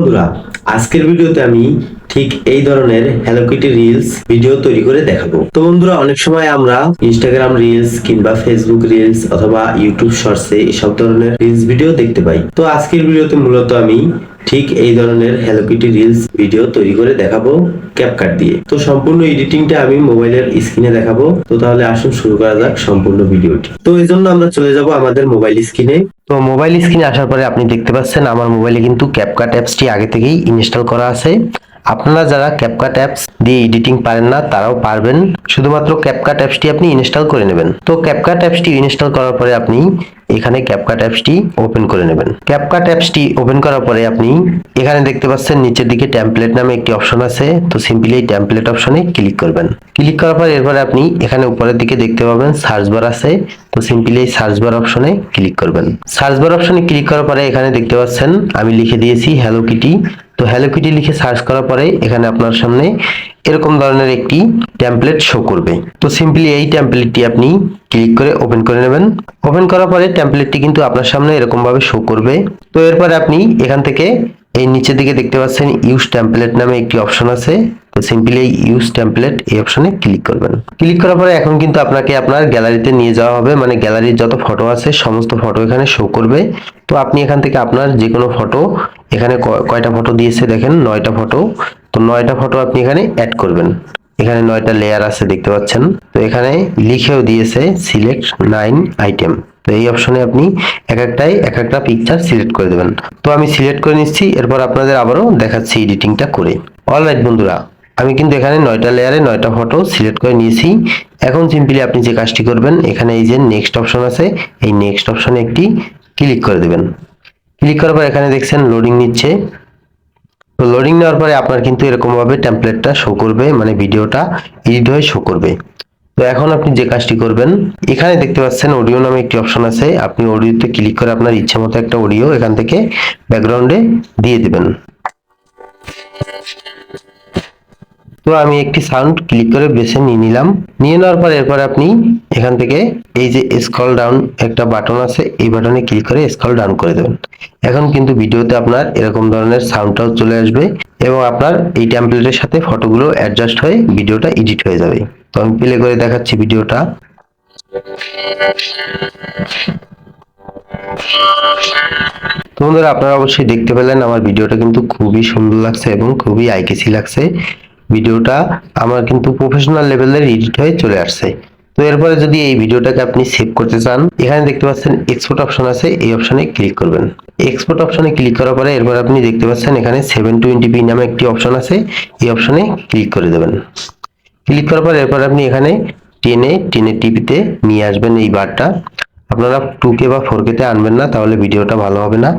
বন্ধুরা, আজকের ভিডিওতে আমি ঠিক এই ধরনের হ্যালো কিটি রিলস ভিডিও তৈরি করে দেখাবো। তো বন্ধুরা, অনেক সময় আমরা ইনস্টাগ্রাম রিলস কিংবা ফেসবুক রিলস অথবা ইউটিউব শর্টসে এসব ধরনের রিলস ভিডিও দেখতে পাই। তো আজকের ভিডিওতে মূলত আমি ঠিক এই ধরনের হ্যালো কিটি রিলস ভিডিও তৈরি করে দেখাবো ক্যাপকাট দিয়ে। তো সম্পূর্ণ এডিটিংটা আমি মোবাইলের স্ক্রিনে দেখাবো। তো তাহলে আসুন শুরু করা যাক সম্পূর্ণ ভিডিওটি। তো এই জন্য আমরা চলে যাব আমাদের মোবাইল স্ক্রিনে। তো মোবাইল স্ক্রিনে আসার পরে আপনি দেখতে পাচ্ছেন আমার মোবাইলে কিন্তু ক্যাপকাট অ্যাপসটি আগে থেকেই ইনস্টল করা আছে। আপনারা যারা ক্যাপকাট অ্যাপস দিয়ে এডিটিং পারেন না তারাও পারবেন, শুধুমাত্র ক্যাপকাট অ্যাপসটি আপনি ইনস্টল করে নেবেন। তো ক্যাপকাট অ্যাপসটি ইনস্টল করার পরে আপনি এখানে ক্যাপকাট অ্যাপসটি ওপেন করে নেবেন। ক্যাপকাট অ্যাপসটি ওপেন করার পরে আপনি এখানে দেখতে পাচ্ছেন নিচের দিকে টেমপ্লেট নামে একটি অপশন আছে। তো সিম্পলি এই টেমপ্লেট অপশনে ক্লিক করবেন। ক্লিক করার পর এরপরে আপনি এখানে উপরের দিকে দেখতে পাবেন সার্চ বার আছে। তো সিম্পলি এই সার্চ বার অপশনে ক্লিক করবেন। সার্চ বার অপশনে ক্লিক করার পরে এখানে দেখতে পাচ্ছেন আমি লিখে দিয়েছি হ্যালো কিটি। তো হ্যালো কিটি লিখে সার্চ করার পরে এখানে আপনার সামনে এরকম ধরনের একটি টেমপ্লেট শো করবে। তো সিম্পলি এই টেমপ্লেটটি আপনি ক্লিক করে ওপেন করে নেবেন। ওপেন করার পরে টেমপ্লেটটি কিন্তু আপনার সামনে এরকম ভাবে শো করবে। তো এরপরে আপনি এখান থেকে এই নিচের দিকে দেখতে পাচ্ছেন ইউজ টেমপ্লেট নামে একটি অপশন আছে। তো সিম্পলি এই ইউজ টেমপ্লেট এই অপশনে ক্লিক করবেন। ক্লিক করার পরে এখন কিন্তু আপনাকে আপনার গ্যালারিতে নিয়ে যাওয়া হবে, মানে গ্যালারির যত ফটো আছে সমস্ত ফটো এখানে শো করবে। তো আপনি এখান থেকে আপনার যে কোনো ফটো, এখানে কয়টা ফটো দিয়েছে দেখেন, 9টা ফটো। তো 9টা ফটো আপনি এখানে অ্যাড করবেন। এখানে 9টা লেয়ার আছে দেখতে পাচ্ছেন। তো এখানে লিখেও দিয়েছে সিলেক্ট 9 আইটেম। তো এই অপশনে আপনি এক একটা পিকচার সিলেক্ট করে দেবেন। তো আমি সিলেক্ট করে নিচ্ছি, এরপর আপনাদের আবারও দেখাচ্ছি এডিটিংটা করে। অলরাইট বন্ধুরা, আমি কিন্তু এখানে 9টা লেয়ারে 9টা ফটো সিলেক্ট করে নিয়েছি। এখন সিম্পলি আপনি যে কাজটি করবেন, এখানে এই যে নেক্সট অপশন আছে, এই নেক্সট অপশনে একটি ক্লিক করে দেবেন। ক্লিক করার পর এখানে দেখছেন লোডিং নিচ্ছে। তো লোডিং নেওয়ার পরে আপনার কিন্তু এরকম ভাবে টেমপ্লেটটা শো করবে, মানে ভিডিওটা এডিট হয়ে শো করবে। তো এখন আপনি যে কাজটি করবেন, এখানে দেখতে পাচ্ছেন অডিও নামে একটি অপশন আছে। আপনি অডিওতে ক্লিক করে আপনার ইচ্ছা মতো একটা অডিও এখান থেকে ব্যাকগ্রাউন্ডে দিয়ে দিবেন। তো আমি একটি সাউন্ড ক্লিক করে বেছে নিয়ে নিলাম। নিয়ে নেওয়ার পর এরপর আপনি এখান থেকে এই যে স্ক্রল ডাউন একটা বাটন আছে, এই বাটনে ক্লিক করে স্ক্রল ডাউন করে দেবেন। এখন কিন্তু ভিডিওতে আপনার এরকম ধরনের সাউন্ডটাও চলে আসবে এবং আপনার এই টেমপ্লেটের সাথে ফটোগুলো অ্যাডজাস্ট হয়ে ভিডিওটা এডিট হয়ে যাবে। তো আমি প্লে করে দেখাচ্ছি ভিডিওটা। তো বন্ধুরা, আপনারা অবশ্যই দেখতে পেলেন আমার ভিডিওটা কিন্তু খুবই সুন্দর লাগছে এবং খুবই আই ক্যাচি লাগছে। ভিডিওটা আমার কিন্তু প্রফেশনাল লেভেলের এডিট হয়ে চলে আসছে। তো এরপরে যদি এই ভিডিওটাকে আপনি সেভ করতে চান, এখানে দেখতে পাচ্ছেন এক্সপোর্ট অপশন আছে, এই অপশনে ক্লিক করবেন। এক্সপোর্ট অপশনে ক্লিক করার পরে এরপর আপনি দেখতে পাচ্ছেন এখানে 720p নামে একটি অপশন আছে, এই অপশনে ক্লিক করে দেবেন। ক্লিক করার পর এরপর আপনি এখানে টেনে টিপিতে নিয়ে আসবেন এই বারটা। আপনারা 2K বা 4K তে আনবেন না, তাহলে ভিডিওটা ভালো হবে না।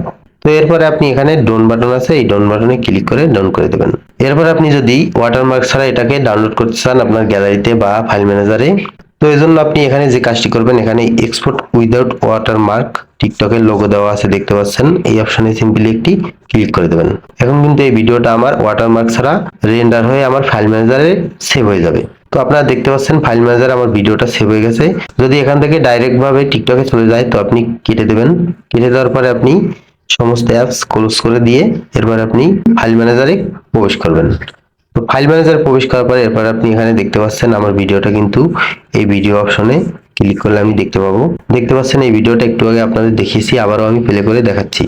তো এরপরে আপনি এখানে ডাউন বাটন আছে, এই ডাউন বাটনে ক্লিক করে ডাউন করে দেবেন। এরপর আপনি যদি ওয়াটারমার্ক ছাড়া এটাকে ডাউনলোড করতে চান আপনার গ্যালারিতে বা ফাইল ম্যানেজারে, তো এই জন্য আপনি এখানে যে কাজটি করবেন, এখানে এক্সপোর্ট উইদাউট ওয়াটারমার্ক টিকটকের লোগো দেওয়া আছে দেখতে পাচ্ছেন, এই অপশনে সিম্পলি একটি ক্লিক করে দেবেন। এখন কিন্তু এই ভিডিওটা আমার ওয়াটারমার্ক ছাড়া রেন্ডার হয়ে আমার ফাইল ম্যানেজারে সেভ হয়ে যাবে। তো আপনারা দেখতে পাচ্ছেন ফাইল ম্যানেজারে আমার ভিডিওটা সেভ হয়ে গেছে। যদি এখান থেকে ডাইরেক্ট ভাবে টিকটকে চলে যায় তো আপনি কেটে দেবেন। কেটে দেওয়ার পরে আপনি সমস্ত অ্যাপস ক্লোজ করে দিয়ে এরপর আপনি ফাইল ম্যানেজারে প্রবেশ করবেন। তো ফাইল ম্যানেজারে প্রবেশ করার পরে এরপর আপনি এখানে দেখতে পাচ্ছেন আমার ভিডিওটা কিন্তু এই ভিডিও অপশনে ক্লিক করলে আমি দেখতে পাবো। দেখতে পাচ্ছেন এই ভিডিওটা একটু আগে আপনাদের দেখিয়েছি, আবারও আমি প্লে করে দেখাচ্ছি।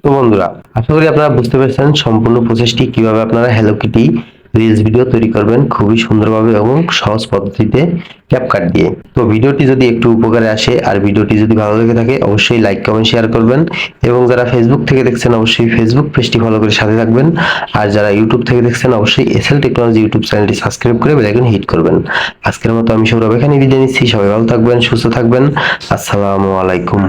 তো বন্ধুরা, আশা করি আপনারা বুঝতে পেরেছেন সম্পূর্ণ প্রসেসটি কিভাবে আপনারা হ্যালো কিটি রিলস ভিডিও তৈরি করবেন খুবই সুন্দরভাবে এবং সহজ পদ্ধতিতে ক্যাপকাট দিয়ে। তো ভিডিওটি যদি একটু উপকারে আসে আর ভিডিওটি যদি ভালো লেগে থাকে অবশ্যই লাইক কমেন্ট শেয়ার করবেন এবং যারা ফেসবুক থেকে দেখছেন অবশ্যই ফেসবুক পেজটি ফলো করে সাথে থাকবেন। আর যারা ইউটিউব থেকে দেখছেন অবশ্যই এসএল টেকনোলজি ইউটিউব চ্যানেলটি সাবস্ক্রাইব করে বেল আইকন হিট করবেন। আজকের মতো আমি সৌরভ এখানে বিদায় নিচ্ছি। সবাই ভালো থাকবেন, সুস্থ থাকবেন। আসসালামু আলাইকুম।